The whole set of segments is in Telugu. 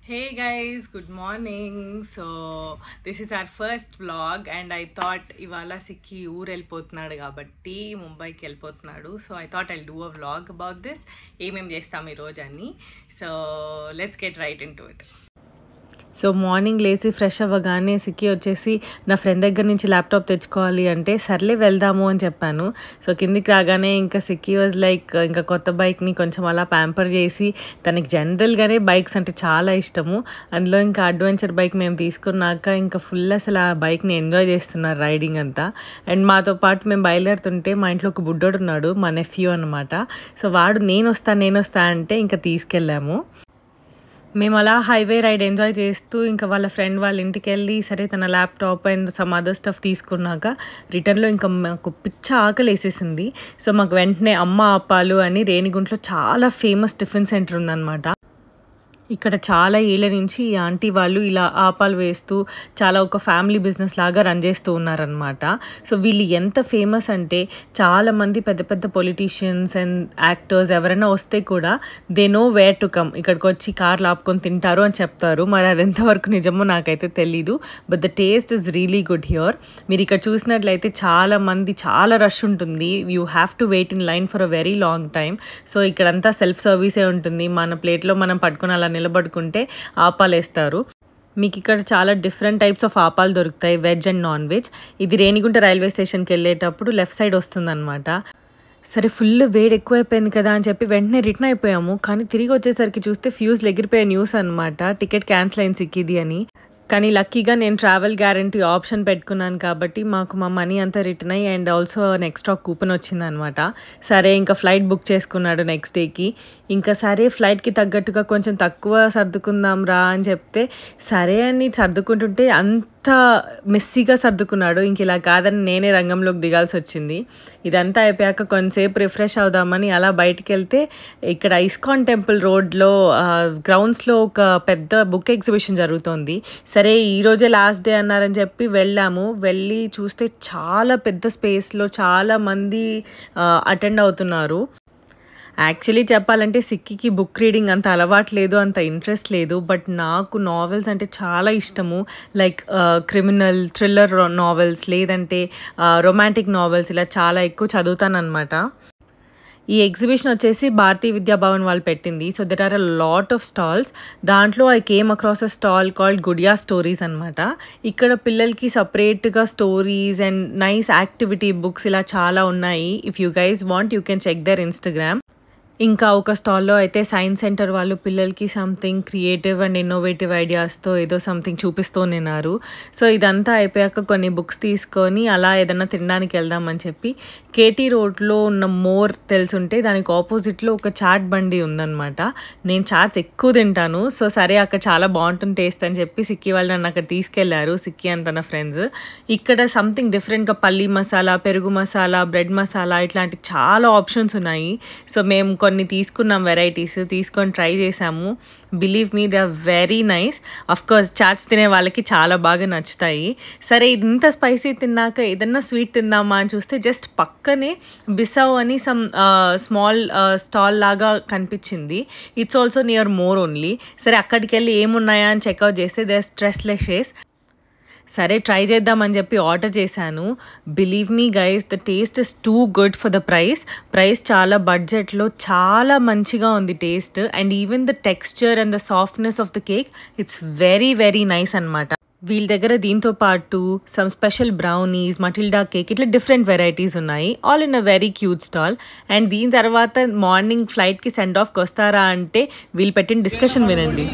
Hey guys, good morning. So this is our first vlog and I thought ఇవాళ సిక్కి ఊరు వెళ్ళిపోతున్నాడు కాబట్టి ముంబైకి వెళ్ళిపోతున్నాడు. So I thought I'll do a vlog about this. ఏమేం చేస్తాం ఈరోజు అని. So let's get right into it. So morning లేసి ఫ్రెష్ అవ్వగానే సిక్కి వచ్చేసి నా ఫ్రెండ్ దగ్గర నుంచి ల్యాప్టాప్ తెచ్చుకోవాలి అంటే సర్లే వెళ్దాము అని చెప్పాను. సో కిందికి రాగానే ఇంకా సిక్కి వాజ్ లైక్ ఇంకా కొత్త బైక్ని కొంచెం అలా ప్యాంపర్ చేసి తనకి జనరల్గానే బైక్స్ అంటే చాలా ఇష్టము. అందులో ఇంకా అడ్వెంచర్ బైక్ మేము తీసుకున్నాక ఇంకా ఫుల్ అసలు ఆ బైక్ని ఎంజాయ్ చేస్తున్నారు రైడింగ్ అంతా. అండ్ మాతో పాటు మేము బయలుదేరుతుంటే మా ఇంట్లో ఒక బుడ్డోడు ఉన్నాడు, మా నెఫ్యూ అనమాట. సో వాడు నేను వస్తా అంటే ఇంకా తీసుకెళ్ళాము. మేము అలా హైవే రైడ్ ఎంజాయ్ చేస్తూ ఇంకా వాళ్ళ ఫ్రెండ్ వాళ్ళ ఇంటికి వెళ్ళి సరే తన laptop and some other stuff తీసుకున్నాక రిటర్న్లో ఇంకా మాకు పిచ్చ ఆకలి వేసేసింది. సో మాకు వెంటనే అమ్మ అప్పాలు అని రేణిగుంటలో చాలా ఫేమస్ టిఫిన్ సెంటర్ ఉందన్నమాట. ఇక్కడ చాలా ఏళ్ళ నుంచి ఈ ఆంటీ వాళ్ళు ఇలా ఆపాలు వేస్తూ చాలా ఒక ఫ్యామిలీ బిజినెస్ లాగా రన్ చేస్తూ ఉన్నారనమాట. సో వీళ్ళు ఎంత ఫేమస్ అంటే చాలామంది పెద్ద పెద్ద పొలిటీషియన్స్ అండ్ యాక్టర్స్ ఎవరైనా వస్తే కూడా they know where to come, ఇక్కడికి వచ్చి కార్లు ఆపుకొని తింటారు అని చెప్తారు. మరి అది ఎంతవరకు నిజమో నాకైతే తెలీదు, but the taste is really good here. మీరు ఇక్కడ చూసినట్లయితే చాలా రష్ ఉంటుంది. You have to wait in line for a very long time. So ఇక్కడంతా సెల్ఫ్ సర్వీసే ఉంటుంది. మన ప్లేట్లో మనం పట్టుకుని అలా నిలబడుకుంటే ఆపాలు వేస్తారు. మీకు ఇక్కడ చాలా డిఫరెంట్ టైప్స్ ఆఫ్ ఆపాలు దొరుకుతాయి, వెజ్ అండ్ నాన్ వెజ్. ఇది రేణిగుంట రైల్వే స్టేషన్కి వెళ్ళేటప్పుడు లెఫ్ట్ సైడ్ వస్తుందన్నమాట. సరే ఫుల్ వేడి ఎక్కువైపోయింది కదా అని చెప్పి వెంటనే రిటర్న్ అయిపోయాము. కానీ తిరిగి వచ్చేసరికి చూస్తే ఫ్యూజ్లు ఎగిరిపోయే న్యూస్ అనమాట, టికెట్ క్యాన్సిల్ అయింది సిక్కిది అని. కానీ లక్కీగా నేను ట్రావెల్ గ్యారంటీ ఆప్షన్ పెట్టుకున్నాను కాబట్టి మాకు మా మనీ అంతా రిటర్న్ అయ్యి అండ్ ఆల్సో ఎక్స్ట్రా కూపన్ వచ్చిందనమాట. సరే ఇంకా ఫ్లైట్ బుక్ చేసుకున్నాడు నెక్స్ట్ డేకి. ఇంకా సరే ఫ్లైట్కి తగ్గట్టుగా కొంచెం తక్కువ సర్దుకుందాం రా అని చెప్తే సరే అని సర్దుకుంటుంటే అంత మెస్సీగా సర్దుకున్నాడు. ఇంక ఇలా కాదని నేనే రంగంలోకి దిగాల్సి వచ్చింది. ఇదంతా అయిపోయాక కొంతసేపు రిఫ్రెష్ అవుదామని అలా బయటికి వెళ్తే ఇక్కడ ఇస్కాన్ టెంపుల్ రోడ్లో గ్రౌండ్స్లో ఒక పెద్ద బుక్ ఎగ్జిబిషన్ జరుగుతోంది. సరే ఈరోజే లాస్ట్ డే అన్నారని చెప్పి వెళ్ళి చూస్తే చాలా పెద్ద స్పేస్లో చాలామంది అటెండ్ అవుతున్నారు. యాక్చువల్లీ చెప్పాలంటే సిక్కికి బుక్ రీడింగ్ అంత అలవాటు లేదు, అంత ఇంట్రెస్ట్ లేదు. బట్ నాకు నావెల్స్ అంటే చాలా ఇష్టము. లైక్ క్రిమినల్ థ్రిల్లర్ నావెల్స్ లేదంటే రొమాంటిక్ నావెల్స్ ఇలా చాలా ఎక్కువ చదువుతానన్నమాట. ఈ ఎగ్జిబిషన్ వచ్చేసి భారతీయ విద్యాభవన్ వాళ్ళు పెట్టింది. So there are a lot of stalls. దాంట్లో I came across a stall called Gudiya stories అనమాట. ఇక్కడ పిల్లలకి సపరేట్గా stories and nice activity books ఇలా చాలా ఉన్నాయి. If you guys want you can check there Instagram. ఇంకా ఒక స్టాల్లో అయితే సైన్స్ సెంటర్ వాళ్ళు పిల్లలకి సంథింగ్ క్రియేటివ్ అండ్ ఇన్నోవేటివ్ ఐడియాస్తో ఏదో సంథింగ్ చూపిస్తూన్నారు. సో ఇదంతా అయిపోయాక కొన్ని బుక్స్ తీసుకొని అలా ఏదైనా తినడానికి వెళ్దామని చెప్పి కేటీ రోడ్లో ఉన్న మోర్ తెలుసుంటే దానికి ఆపోజిట్లో ఒక చాట్ బండి ఉందన్నమాట. నేను చాట్స్ ఎక్కువ తింటాను. సో సరే అక్కడ చాలా బాగుంటుంది టేస్ట్ అని చెప్పి సిక్కి వాళ్ళు నన్ను అక్కడ తీసుకెళ్లారు, సిక్కి అండ్ తన ఫ్రెండ్స్. ఇక్కడ సంథింగ్ డిఫరెంట్గా పల్లీ మసాలా, పెరుగు మసాలా, బ్రెడ్ మసాలా ఇట్లాంటి చాలా ఆప్షన్స్ ఉన్నాయి. సో మేము కొన్ని తీసుకున్నాం, వెరైటీస్ తీసుకొని ట్రై చేసాము. Believe me they are very nice. Of course chaats తినే వాళ్ళకి చాలా బాగా నచ్చుతాయి. సరే ఇంత స్పైసీ తిన్నాక ఏదన్నా స్వీట్ తిందామా అని చూస్తే జస్ట్ పక్కనే బిసావ్ అని సమ్ స్మాల్ స్టాల్ లాగా కనిపించింది. It's also near more only. సరే అక్కడికి వెళ్ళి ఏమున్నాయా అని చెక్అవుట్ చేస్తే దే ఆర్ స్ట్రెస్లెస్. సరే ట్రై చేద్దామని చెప్పి ఆర్డర్ చేశాను. Believe me guys the taste is too good for the price చాలా బడ్జెట్లో చాలా మంచిగా ఉంది taste. And even the texture and the softness of the cake it's very nice అనమాట. వీళ్ళ దగ్గర దీంతో పాటు some special brownies, Matilda cake ఇట్లా డిఫరెంట్ వెరైటీస్ ఉన్నాయి, all in a very cute stall. And దీని తర్వాత మార్నింగ్ ఫ్లైట్కి సెండ్ ఆఫ్కి వస్తారా అంటే వీళ్ళు పెట్టిన డిస్కషన్ వినండి.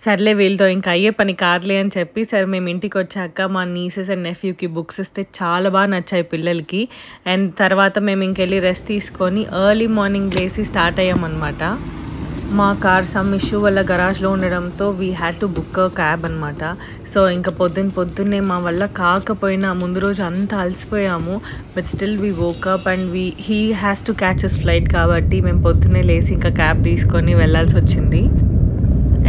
సర్లే వీళ్ళతో ఇంకా అయ్యే పని కాదులే అని చెప్పి సరే మేము ఇంటికి వచ్చాక మా నీసెస్ అండ్ నెఫ్యూకి బుక్స్ ఇస్తే చాలా బాగా నచ్చాయి పిల్లలకి. అండ్ తర్వాత మేము ఇంకెళ్ళి రెస్ట్ తీసుకొని ఎర్లీ మార్నింగ్ లేసి స్టార్ట్ అయ్యామన్నమాట. మా కార్ సమ్ ఇష్యూ వల్ల గరాజ్లో ఉండడంతో we had to book cab అనమాట. సో ఇంకా పొద్దున్నే మా వల్ల కాకపోయినా ముందు రోజు అంతా అలసిపోయాము. But still we woke up and he has to catch his flight కాబట్టి మేము పొద్దున్నే లేసి ఇంకా క్యాబ్ తీసుకొని వెళ్ళాల్సి వచ్చింది.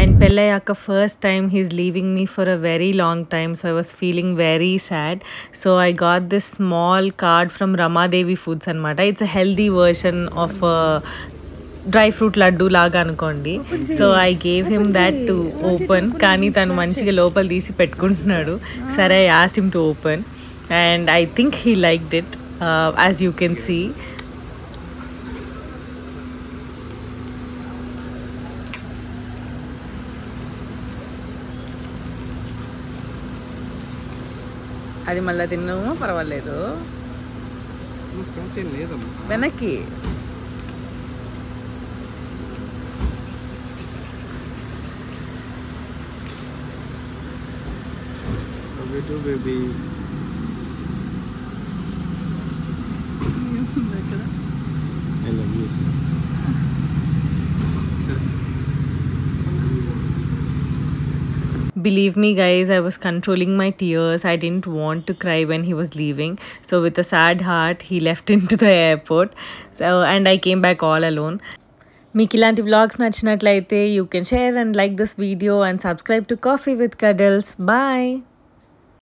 And Pellayaka first time he's leaving me for a very long time, so I was feeling very sad. So I got this small card from Ramadevi Foods anamata. It's a healthy version of dry fruit laddu లాగా అనుకోండి. So I gave him that to open, కానీ తను మంచిగా లోపల తీసి పెట్టుకుంటున్నాడు. సరే I asked him to open and I think he liked it as you can see. అది మళ్ళీ తిన్నాము, పర్వాలేదు. వెనక్కి baby. I love you. Believe me guys, I was controlling my tears. I didn't want to cry when he was leaving. So with a sad heart, he left into the airport. So and I came back all alone. మీకు ఇలాంటి వ్లాగ్స్ నచ్చినట్లయితే you can share and like this video and subscribe to Coffee with Cuddles. Bye.